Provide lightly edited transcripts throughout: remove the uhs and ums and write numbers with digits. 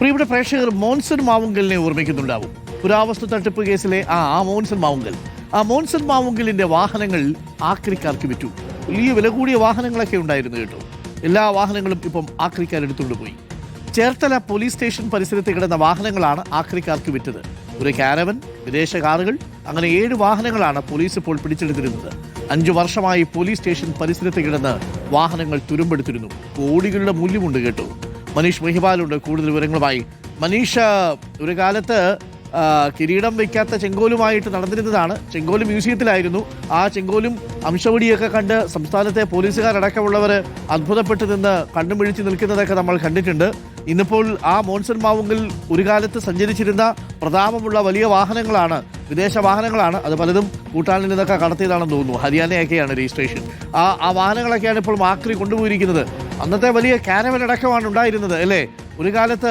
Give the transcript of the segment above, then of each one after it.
പ്രിയപ്പെട്ട പ്രേക്ഷകർ മോൻസൺ മാവുങ്കലിനെ ഓർമ്മിക്കുന്നുണ്ടാവും. പുരാവസ്തു തട്ടിപ്പ് കേസിലെ മോൻസൺ മാവുങ്കൽ. മോൻസൺ മാവുങ്കലിന്റെ വാഹനങ്ങൾ ആക്രിക്കാർക്ക് വിറ്റു. വലിയ വില കൂടിയ വാഹനങ്ങളൊക്കെ ഉണ്ടായിരുന്നു കേട്ടോ. എല്ലാ വാഹനങ്ങളും ഇപ്പം ആക്രിക്കാരെടുത്തുകൊണ്ട് പോയി. ചേർത്തല പോലീസ് സ്റ്റേഷൻ പരിസരത്ത് കിടന്ന വാഹനങ്ങളാണ് ആക്രിക്കാർക്ക് വിറ്റത്. ഒരു കാരവൻ, വിദേശ കാറുകൾ, അങ്ങനെ 7 വാഹനങ്ങളാണ് പോലീസ് ഇപ്പോൾ പിടിച്ചെടുത്തിരുന്നത്. 5 വർഷമായി പോലീസ് സ്റ്റേഷൻ പരിസരത്ത് കിടന്ന് വാഹനങ്ങൾ തുരുമ്പെടുത്തിരുന്നു. കോടികളുടെ മൂല്യമുണ്ട് കേട്ടോ. മനീഷ് മഹിപാലുണ്ട് കൂടുതൽ വിവരങ്ങളുമായി. മനീഷ്, ഒരു കാലത്ത് കിരീടം വയ്ക്കാത്ത ചെങ്കോലുമായിട്ട് നടന്നിരുന്നതാണ്. ചെങ്കോല് മ്യൂസിയത്തിലായിരുന്നു. ആ ചെങ്കോലും അംശവടിയൊക്കെ കണ്ട് സംസ്ഥാനത്തെ പോലീസുകാരടക്കമുള്ളവർ അത്ഭുതപ്പെട്ട് നിന്ന് കണ്ണും മിഴിച്ച് നിൽക്കുന്നതൊക്കെ നമ്മൾ കണ്ടിട്ടുണ്ട്. ഇന്നിപ്പോൾ മോൻസൺ മാവുങ്കൽ ഒരു കാലത്ത് സഞ്ചരിച്ചിരുന്ന പ്രതാപമുള്ള വലിയ വാഹനങ്ങളാണ്, വിദേശ വാഹനങ്ങളാണ്. അത് പലതും ഭൂട്ടാനിൽ നിന്നൊക്കെ കടത്തിയതാണെന്ന് തോന്നുന്നു. ഹരിയാനയൊക്കെയാണ് രജിസ്ട്രേഷൻ. ആ വാഹനങ്ങളൊക്കെയാണ് ഇപ്പോൾ ആക്രി കൊണ്ടുപോയിരിക്കുന്നത്. അന്നത്തെ വലിയ കാരവൻ അടക്കമാണ് ഉണ്ടായിരുന്നത് അല്ലേ? ഒരു കാലത്ത്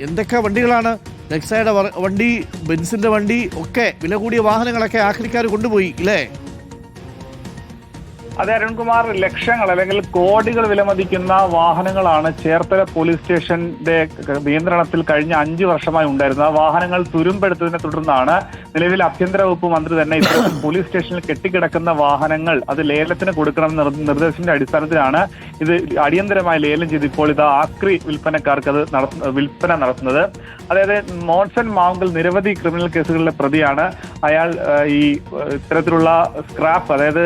എന്തൊക്കെ വണ്ടികളാണ്, നെക്സയുടെ വണ്ടി, ബെൻസിന്റെ വണ്ടി ഒക്കെ, വില കൂടിയ വാഹനങ്ങളൊക്കെ ആക്രിക്കാർ കൊണ്ടുപോയി ഇല്ലേ? അതെ അരുൺകുമാർ, ലക്ഷങ്ങൾ അല്ലെങ്കിൽ കോടികൾ വിലമതിക്കുന്ന വാഹനങ്ങളാണ് ചേർത്തല പോലീസ് സ്റ്റേഷന്റെ നിയന്ത്രണത്തിൽ കഴിഞ്ഞ 5 വർഷമായി ഉണ്ടായിരുന്നത്. ആ വാഹനങ്ങൾ തുരുമ്പെടുത്തതിനെ തുടർന്നാണ് നിലവിൽ ആഭ്യന്തര വകുപ്പ് മന്ത്രി തന്നെ ഇത്തരത്തിൽ പോലീസ് സ്റ്റേഷനിൽ കെട്ടിക്കിടക്കുന്ന വാഹനങ്ങൾ അത് ലേലത്തിന് കൊടുക്കണമെന്ന നിർദ്ദേശത്തിന്റെ അടിസ്ഥാനത്തിലാണ് ഇത് അടിയന്തരമായി ലേലം ചെയ്ത് ഇപ്പോൾ ഇത് ആക്രി വിൽപ്പനക്കാർക്ക് അത് വിൽപ്പന നടത്തുന്നത്. അതായത് മോൻസൺ മാവുങ്കൽ നിരവധി ക്രിമിനൽ കേസുകളിലെ പ്രതിയാണ്. അയാൾ ഈ ഇത്തരത്തിലുള്ള സ്ക്രാപ്പ്, അതായത്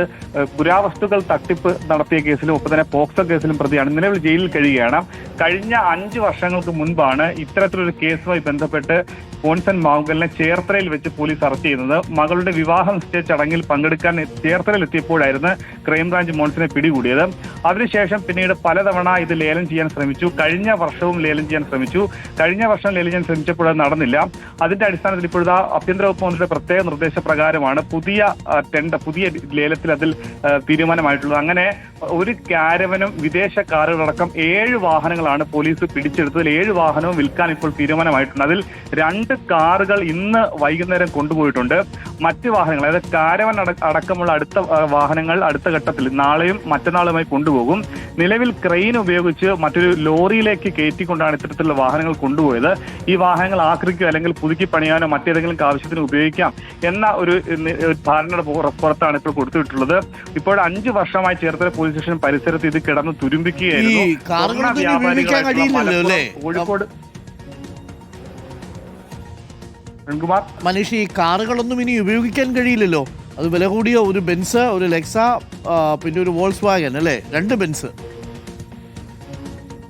പുരാവസ്തുക്കൾ തട്ടിപ്പ് നടത്തിയ കേസിലും ഒപ്പം തന്നെ പോക്സോ കേസിലും പ്രതിയാണ്. നിലവിൽ ജയിലിൽ കഴിയുകയാണ്. കഴിഞ്ഞ 5 വർഷങ്ങൾക്ക് മുൻപാണ് ഇത്തരത്തിലൊരു കേസുമായി ബന്ധപ്പെട്ട് മോൻസൺ മാവുങ്കലിനെ ചേർത്തലയിൽ വെച്ച് പോലീസ് അറസ്റ്റ് ചെയ്യുന്നത്. മകളുടെ വിവാഹ നിശ്ചയ ചടങ്ങിൽ പങ്കെടുക്കാൻ ചേർത്തലയിൽ എത്തിയപ്പോഴായിരുന്നു ക്രൈംബ്രാഞ്ച് മോൻസനെ പിടികൂടിയത്. അതിനുശേഷം പിന്നീട് പലതവണ ഇത് ലേലം ചെയ്യാൻ ശ്രമിച്ചു. കഴിഞ്ഞ വർഷവും ലേലം ചെയ്യാൻ ശ്രമിച്ചു. കഴിഞ്ഞ വർഷം ലേലം ചെയ്യാൻ ശ്രമിച്ചപ്പോൾ അത് നടന്നില്ല. അതിന്റെ അടിസ്ഥാനത്തിൽ ഇപ്പോഴത്തെ ആഭ്യന്തര വകുപ്പ് മന്ത്രിയുടെ പ്രത്യേക നിർദ്ദേശപ്രകാരമാണ് പുതിയ ലേലത്തിൽ അതിൽ തീരുമാനമായിട്ടുള്ളത്. അങ്ങനെ ഒരു കാരവനും വിദേശ കാറുകളടക്കം 7 വാഹനങ്ങളാണ് പോലീസ് പിടിച്ചെടുത്തതിൽ 7 വാഹനവും വിൽക്കാൻ ഇപ്പോൾ തീരുമാനമായിട്ടുണ്ട്. അതിൽ 2 കാറുകൾ ഇന്ന് വൈകുന്നേരം കൊണ്ടുപോയിട്ടുണ്ട്. മറ്റ് വാഹനങ്ങൾ, അതായത് കാരവൻ അടക്കമുള്ള അടുത്ത വാഹനങ്ങൾ അടുത്ത ഘട്ടത്തിൽ നാളെയും മറ്റന്നാളുമായി കൊണ്ടുപോകും. നിലവിൽ ക്രെയിൻ ഉപയോഗിച്ച് മറ്റൊരു ലോറിയിലേക്ക് കയറ്റിക്കൊണ്ടാണ് ഇത്തരത്തിലുള്ള വാഹനങ്ങൾ കൊണ്ടുപോയത്. ഈ വാഹനങ്ങൾ ആക്രിക്കോ അല്ലെങ്കിൽ പുതുക്കി പണിയാനോ മറ്റേതെങ്കിലും ആവശ്യത്തിന് ഉപയോഗിക്കാം എന്ന ഒരു ധാരണയുടെ പുറത്താണ് ഇപ്പോൾ കൊടുത്തിട്ടുള്ളത്. ഇപ്പോൾ 5 വർഷമായി ചേർത്തല പോലീസ് സ്റ്റേഷൻ പരിസരത്ത് ഇത് കിടന്ന് തുരുമ്പിക്കുകയായിരുന്നു. കോഴിക്കോട് മനീഷ്, ഈ കാറുകളൊന്നും ഇനി ഉപയോഗിക്കാൻ കഴിയില്ലല്ലോ. അത് വില കൂടിയ ഒരു ബെൻസ്, ഒരു ലെക്സ, പിന്നെ ഒരു വോൾസ് വാഗൻ അല്ലേ? 2 ബെൻസ്.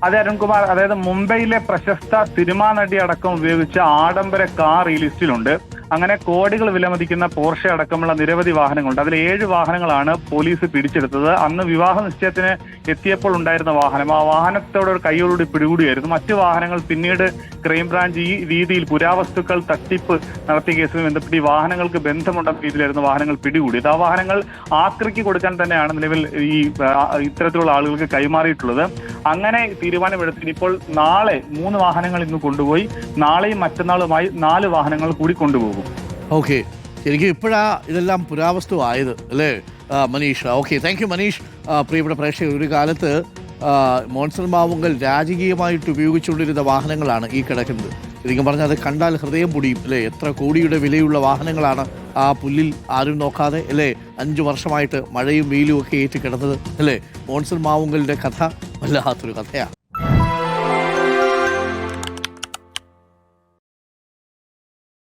അതെ അരുൺകുമാർ, അതായത് മുംബൈയിലെ പ്രശസ്ത സിനിമാ നടി അടക്കം ഉപയോഗിച്ച ആഡംബര കാർ ഈ ലിസ്റ്റിലുണ്ട്. അങ്ങനെ കോടികൾ വിലമതിക്കുന്ന പോർഷെ അടക്കമുള്ള നിരവധി വാഹനങ്ങളുണ്ട്. അതിൽ 7 വാഹനങ്ങളാണ് പോലീസ് പിടിച്ചെടുത്തത്. അന്ന് വിവാഹ നിശ്ചയത്തിന് എത്തിയപ്പോൾ ഉണ്ടായിരുന്ന വാഹനം, ആ വാഹനത്തോടെ ഒരു കൈയോടുകൂടി പിടികൂടിയായിരുന്നു. മറ്റു വാഹനങ്ങൾ പിന്നീട് ക്രൈംബ്രാഞ്ച് ഈ രീതിയിൽ പുരാവസ്തുക്കൾ തട്ടിപ്പ് നടത്തിയ കേസുമായി ബന്ധപ്പെട്ട് ഈ വാഹനങ്ങൾക്ക് ബന്ധമുണ്ടെന്ന രീതിയിലായിരുന്നു വാഹനങ്ങൾ പിടികൂടിയത്. ആ വാഹനങ്ങൾ ആക്രിക്ക് കൊടുക്കാൻ തന്നെയാണ് നിലവിൽ ഈ ഇത്തരത്തിലുള്ള ആളുകൾക്ക് കൈമാറിയിട്ടുള്ളത്. അങ്ങനെ തീരുമാനമെടുത്ത് ഇപ്പോൾ നാളെ 3 വാഹനങ്ങൾ ഇന്ന് കൊണ്ടുപോയി. നാളെയും മറ്റന്നാളുമായി 4 വാഹനങ്ങൾ കൂടി കൊണ്ടുപോകും. ഓക്കെ, ശരിക്കും ഇപ്പോഴാ ഇതെല്ലാം പുരാവസ്തു ആയത് അല്ലേ Manish? Okay, thank you Manish. പ്രിയപ്പെട്ട പ്രേക്ഷകർ, ഒരു കാലത്ത് മോൻസൺ മാവുങ്കൽ രാജകീയമായിട്ട് ഉപയോഗിച്ചുകൊണ്ടിരുന്ന വാഹനങ്ങളാണ് ഈ കിടക്കുന്നത്. ശരിക്കും പറഞ്ഞാൽ അത് കണ്ടാൽ ഹൃദയം പൊടിയും അല്ലേ? എത്ര കോടിയുടെ വിലയുള്ള വാഹനങ്ങളാണ് ആ പുല്ലിൽ ആരും നോക്കാതെ അല്ലേ 5 വർഷമായിട്ട് മഴയും വെയിലും ഒക്കെ ഏറ്റ് കിടന്നത് അല്ലേ? മോൻസൺ മാവുങ്കലിൻ്റെ കഥ വല്ലാത്തൊരു കഥയാണ്.